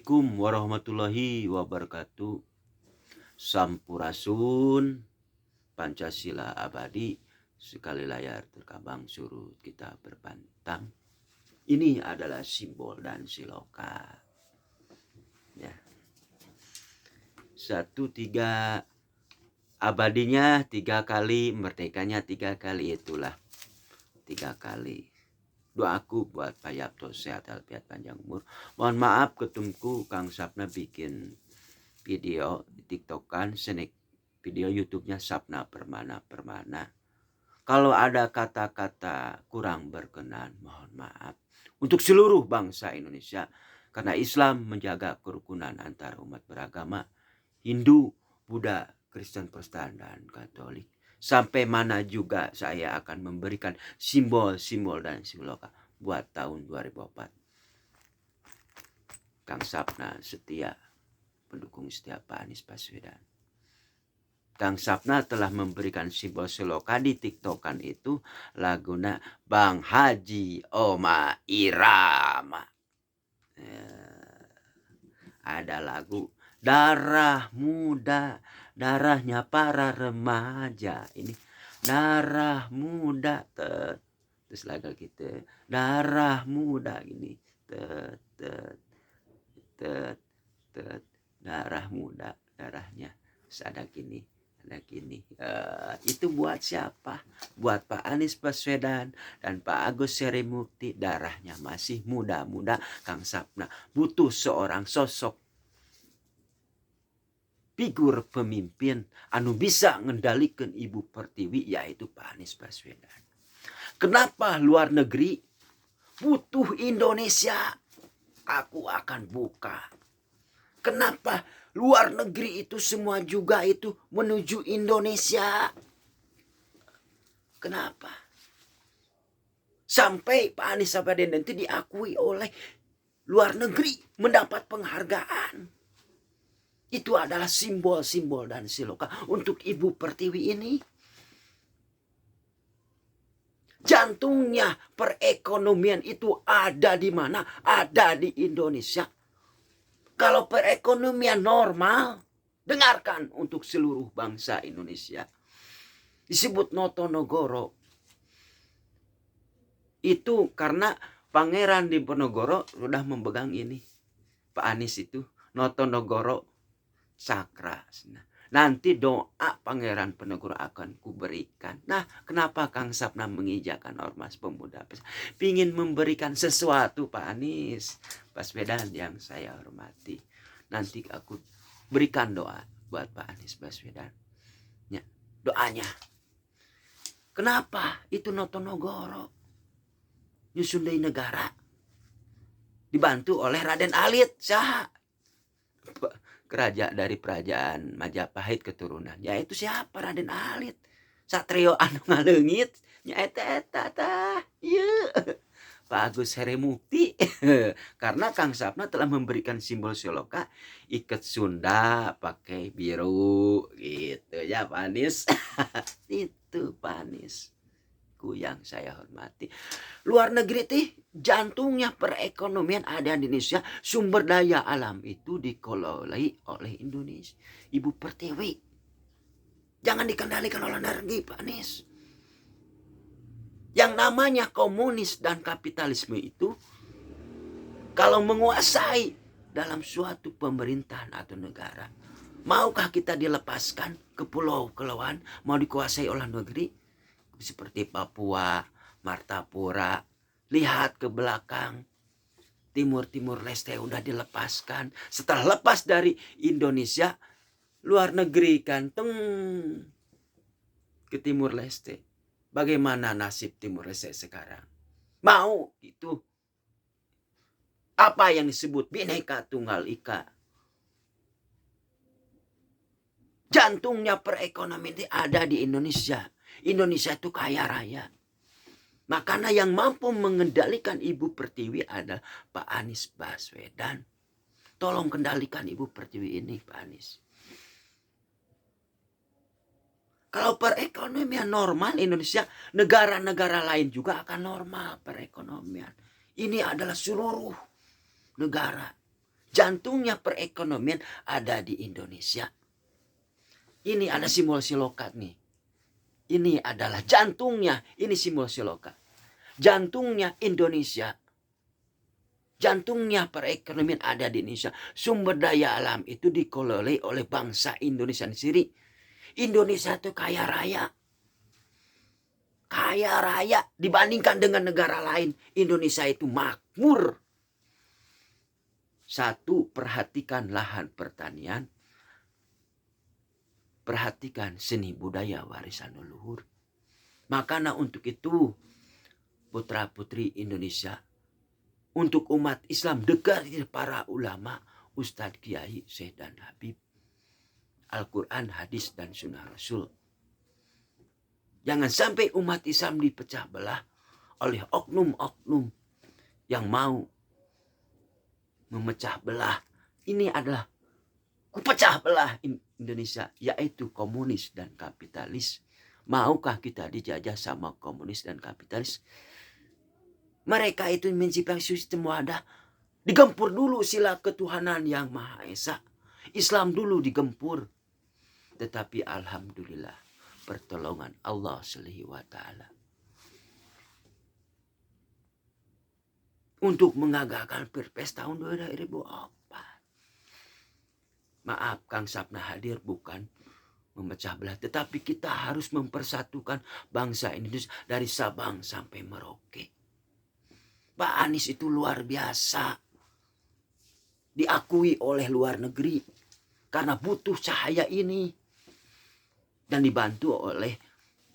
Assalamualaikum warahmatullahi wabarakatuh. Sampurasun, Pancasila abadi, sekali layar terkabang surut kita berbantang. Ini adalah simbol dan siloka. Ya. 1, 3, abadinya 3 kali, merdekanya 3 kali, itulah 3 kali. Doaku buat Pak Yapto sehat walafiat panjang umur. Mohon maaf ketumku Kang Sapna bikin video di TikTokan, senek video YouTube-nya Sapna Permana. Kalau ada kata-kata kurang berkenan, mohon maaf. Untuk seluruh bangsa Indonesia, karena Islam menjaga kerukunan antar umat beragama, Hindu, Buddha, Kristen, Protestan, dan Katolik. Sampai mana juga saya akan memberikan simbol-simbol dan simboloka buat tahun 2004. Kang Sapna setia, pendukung setia Pak Anies Baswedan. Kang Sapna telah memberikan simbol siloka di TikTokan itu laguna Bang Haji Oma Irama. Ada lagu Darah Muda, darahnya para remaja. Ini darah muda, terus lagu kita darah muda gini, darah muda, darahnya. Terus ada gini. Itu buat siapa? Buat Pak Anies Baswedan dan Pak Agus Harimurti. Darahnya masih muda-muda. Kang Sapna butuh seorang sosok figur pemimpin anu bisa ngendalikan Ibu Pertiwi, yaitu Pak Anies Baswedan. Kenapa luar negeri butuh Indonesia? Aku akan buka. Kenapa luar negeri itu semua juga itu menuju Indonesia? Kenapa? Sampai Pak Anies Baswedan nanti diakui oleh luar negeri, mendapat penghargaan. Itu adalah simbol-simbol dan siloka untuk Ibu Pertiwi ini. Jantungnya perekonomian itu ada di mana? Ada di Indonesia. Kalau perekonomian normal, dengarkan untuk seluruh bangsa Indonesia. Disebut Notonegoro. Itu karena Pangeran Diponegoro sudah memegang ini. Pak Anies itu Notonegoro Sakra. Nanti doa Pangeran Penegoro akan kuberikan. Nah, kenapa Kang Sapna mengijakan Ormas Pemuda? Pingin memberikan sesuatu Pak Anies Baswedan yang saya hormati. Nanti aku berikan doa buat Pak Anies Baswedan. Ya, doanya. Kenapa itu Notonegoro? Nyusun dari negara. Dibantu oleh Raden Alit. Saha? Dari kerajaan Majapahit keturunan. Yaitu siapa? Raden Alit. Satrio anu ngaleungit. Nyaeta tah. Ieu. Pak Agus Harimurti. Karena Kang Sapna telah memberikan simbol siloka. Iket Sunda pakai biru. Gitu ya Pak Anies. Itu Pak Anies. Yang saya hormati. Luar negeri tih jantungnya perekonomian ada di Indonesia. Sumber daya alam itu dikelolai oleh Indonesia. Ibu Pertiwi. Jangan dikendalikan oleh energi Pak Anies. Yang namanya komunis dan kapitalisme itu kalau menguasai dalam suatu pemerintahan atau negara, maukah kita dilepaskan ke pulau-pulauan mau dikuasai oleh negeri? Seperti Papua, Martapura. Lihat ke belakang. Timur Leste udah dilepaskan. Setelah lepas dari Indonesia, luar negeri kan ke Timur Leste. Bagaimana nasib Timur Leste sekarang? Mau itu. Apa yang disebut Bhinneka Tunggal Ika. Jantungnya perekonomian ada di Indonesia. Indonesia itu kaya raya. Makanya yang mampu mengendalikan Ibu Pertiwi adalah Pak Anies Baswedan. Tolong kendalikan Ibu Pertiwi ini Pak Anies. Kalau perekonomian normal Indonesia, negara-negara lain juga akan normal perekonomian. Ini adalah seluruh negara. Jantungnya perekonomian ada di Indonesia. Ini ada simulasi lokat nih. Ini adalah jantungnya. Ini simulasi lokat. Jantungnya Indonesia. Jantungnya perekonomian ada di Indonesia. Sumber daya alam itu dikelola oleh bangsa Indonesia sendiri. Indonesia itu kaya raya. Kaya raya dibandingkan dengan negara lain. Indonesia itu makmur. Satu, perhatikan lahan pertanian. Perhatikan seni budaya warisan leluhur. Makanya untuk itu putra-putri Indonesia, untuk umat Islam dekati para ulama, Ustadz Kiai, Syekh dan Habib, Al-Quran, hadis dan sunnah Rasul. Jangan sampai umat Islam dipecah belah oleh oknum-oknum yang mau memecah belah. Ini adalah kupecah belah Indonesia, yaitu komunis dan kapitalis. Maukah kita dijajah sama komunis dan kapitalis? Mereka itu menciptakan sistem wadah. Digempur dulu sila ketuhanan yang Maha Esa. Islam dulu digempur. Tetapi alhamdulillah, pertolongan Allah Subhanahu wa taala untuk mengagalkan Pilpres tahun 2004. Maaf, Kang Sapna hadir bukan memecah belah, tetapi kita harus mempersatukan bangsa Indonesia dari Sabang sampai Merauke. Pak Anies itu luar biasa, diakui oleh luar negeri karena butuh cahaya ini dan dibantu oleh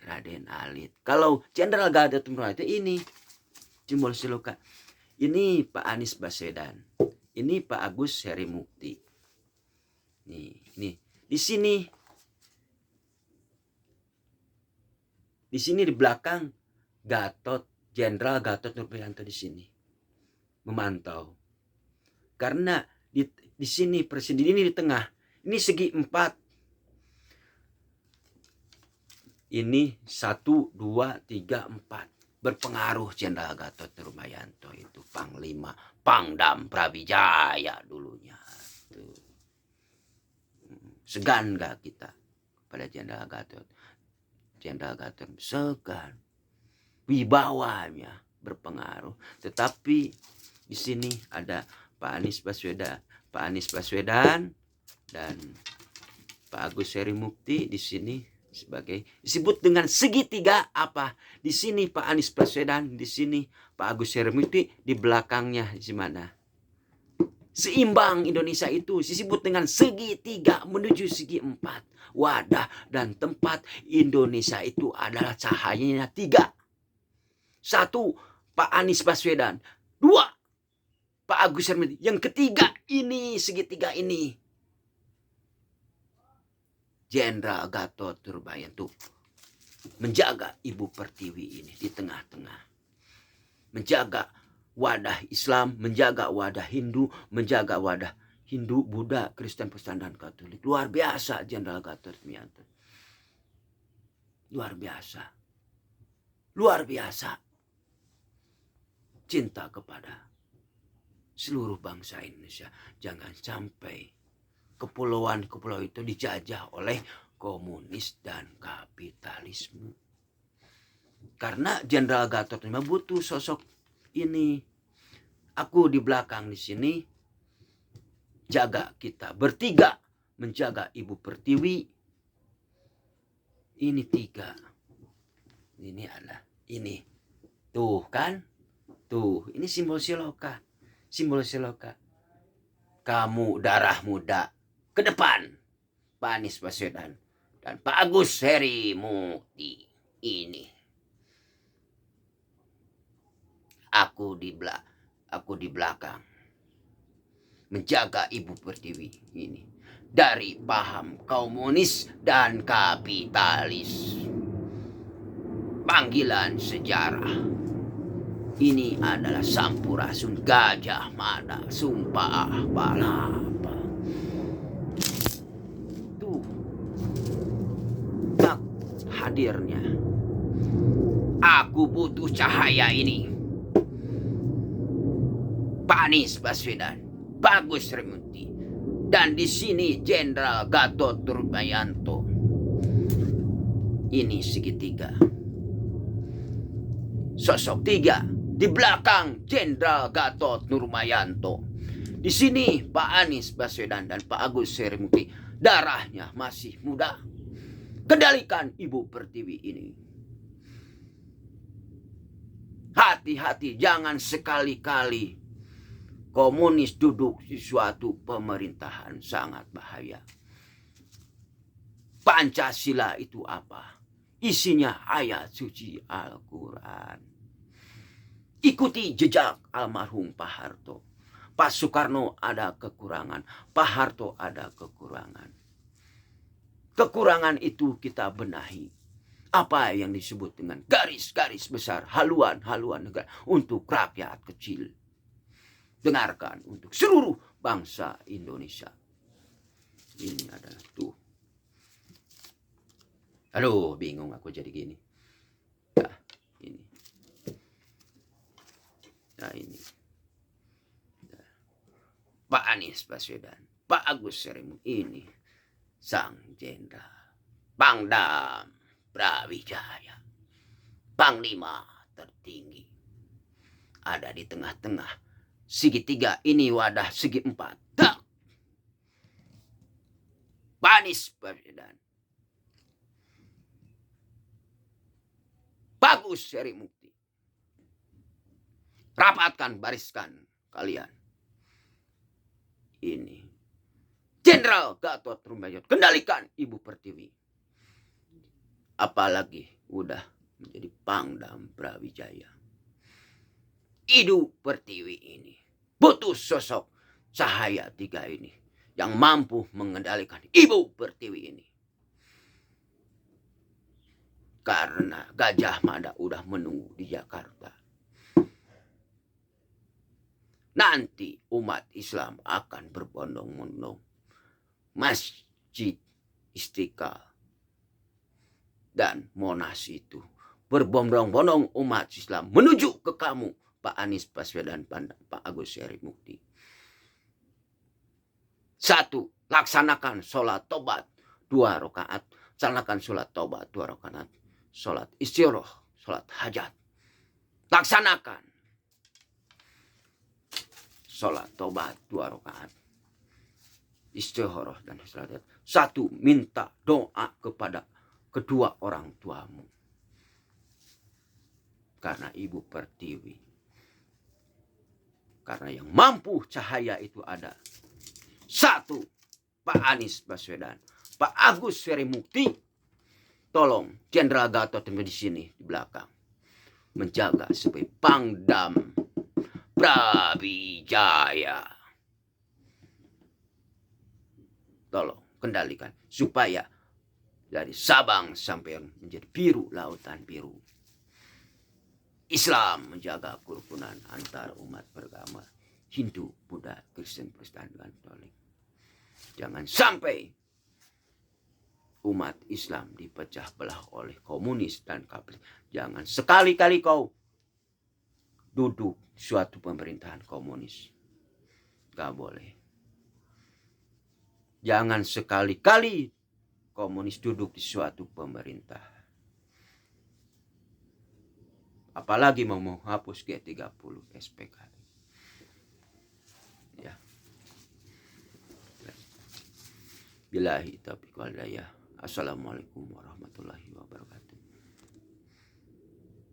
Raden Alit. Kalau Jenderal Gatot Nurmantio ini simbol siloka. Ini Pak Anies Baswedan, ini Pak Agus Harimukti. Nih, di sini di belakang Jenderal Gatot Nurmantio di sini memantau. Karena di sini presiden ini di tengah, ini segi 4. Ini 1, 2, 3, 4. Berpengaruh Jenderal Gatot Nurmantio itu Panglima Pangdam Brawijaya dulunya. Tuh. Segan gak kita pada Jenderal Gatot? Jenderal Gatot segan. Wibawanya berpengaruh. Tetapi di sini ada Pak Anies Baswedan dan Pak Agus Harimukti di sini sebagai disebut dengan segitiga apa? Di sini Pak Anies Baswedan, di sini Pak Agus Harimukti, di belakangnya di mana? Seimbang Indonesia itu disebut dengan segitiga menuju segi 4. Wadah dan tempat Indonesia itu adalah cahayanya 3. 1, Pak Anies Baswedan. 2, Pak Agus Harimukti. Yang ketiga ini segitiga ini Jenderal Gatot Nurmantio menjaga Ibu Pertiwi ini di tengah-tengah. Menjaga wadah Islam, menjaga wadah Hindu, menjaga wadah Hindu, Buddha, Kristen, Protestan, dan Katolik. Luar biasa Jenderal Gatot Nurmantio. Luar biasa. Luar biasa. Cinta kepada seluruh bangsa Indonesia. Jangan sampai kepulauan-kepulauan itu dijajah oleh komunis dan kapitalisme. Karena Jenderal Gatot Nurmantio butuh sosok ini. Aku di belakang di sini jaga kita bertiga, menjaga Ibu Pertiwi. Ini 3. Ini adalah ini. Tuh kan? Tuh, ini simbol siloka. Simbol siloka. Kamu darah muda ke depan. Pak Anies Baswedan dan Pak Agus Harimukti. Ini. Aku di belakang menjaga Ibu Pertiwi ini dari paham komunis dan kapitalis. Panggilan sejarah ini adalah Sampurasun Gajah Mada Sumpah Palapa. Tuh hadirnya. Aku butuh cahaya ini. Pak Anies Baswedan, Pak Agus Harimurti. Dan di sini Jenderal Gatot Nurmantio. Ini segitiga. Sosok tiga di belakang Jenderal Gatot Nurmantio. Di sini Pak Anies Baswedan dan Pak Agus Harimurti. Darahnya masih muda. Kendalikan Ibu Pertiwi ini. Hati-hati, jangan sekali-kali komunis duduk di suatu pemerintahan, sangat bahaya. Pancasila itu apa? Isinya ayat suci Al-Quran. Ikuti jejak almarhum Pak Harto. Pak Soekarno ada kekurangan, Pak Harto ada kekurangan. Kekurangan itu kita benahi. Apa yang disebut dengan garis-garis besar, haluan-haluan negara untuk rakyat kecil. Dengarkan untuk seluruh bangsa Indonesia. Ini adalah tuh. Aduh, bingung aku jadi gini. Nah, ini. Nah, ini. Nah. Pak Anies Baswedan, Pak Agus Harimurti, ini sang jenderal, Pangdam Brawijaya, Panglima tertinggi. Ada di tengah-tengah segitiga ini, wadah segi empat. Tak. Pak Anies Baswedan, Pak Agus Harimurti. Rapatkan, bariskan kalian. Ini Jenderal Gatot Nurmantio, kendalikan Ibu Pertiwi. Apalagi udah menjadi Pangdam Brawijaya. Ibu Pertiwi ini butuh sosok cahaya tiga ini yang mampu mengendalikan Ibu Pertiwi ini. Karena Gajah Mada udah menunggu di Jakarta. Nanti umat Islam akan berbondong-bondong Masjid Istiqlal dan Monas itu. Berbondong-bondong umat Islam menuju ke kamu, Pak Anies Baswedan, Pak Agus Harimurti. 1. Laksanakan sholat tobat 2 rakaat. Laksanakan sholat tobat 2 rakaat. Sholat istirah, sholat hajat. Laksanakan sholat tobat 2 rakaat. Istirah dan sholat hajat. 1. Minta doa kepada kedua orang tuamu. Karena Ibu Pertiwi. Karena yang mampu cahaya itu ada. 1. Pak Anies Baswedan, Pak Agus Harimurti. Tolong Jenderal Gatot di sini di belakang menjaga supaya Pangdam Brawijaya. Tolong kendalikan supaya dari Sabang sampai menjadi biru, lautan biru. Islam menjaga kerukunan antar umat beragama Hindu, Buddha, Kristen, Protestan, dan Katolik. Jangan sampai umat Islam dipecah belah oleh komunis dan kapitalis. Jangan sekali-kali kau duduk suatu pemerintahan komunis. Gak boleh. Jangan sekali-kali komunis duduk di suatu pemerintah. Apalagi mau menghapus G30 SPKI. Ya. Billahi taufiq wal hidayah. Assalamualaikum warahmatullahi wabarakatuh.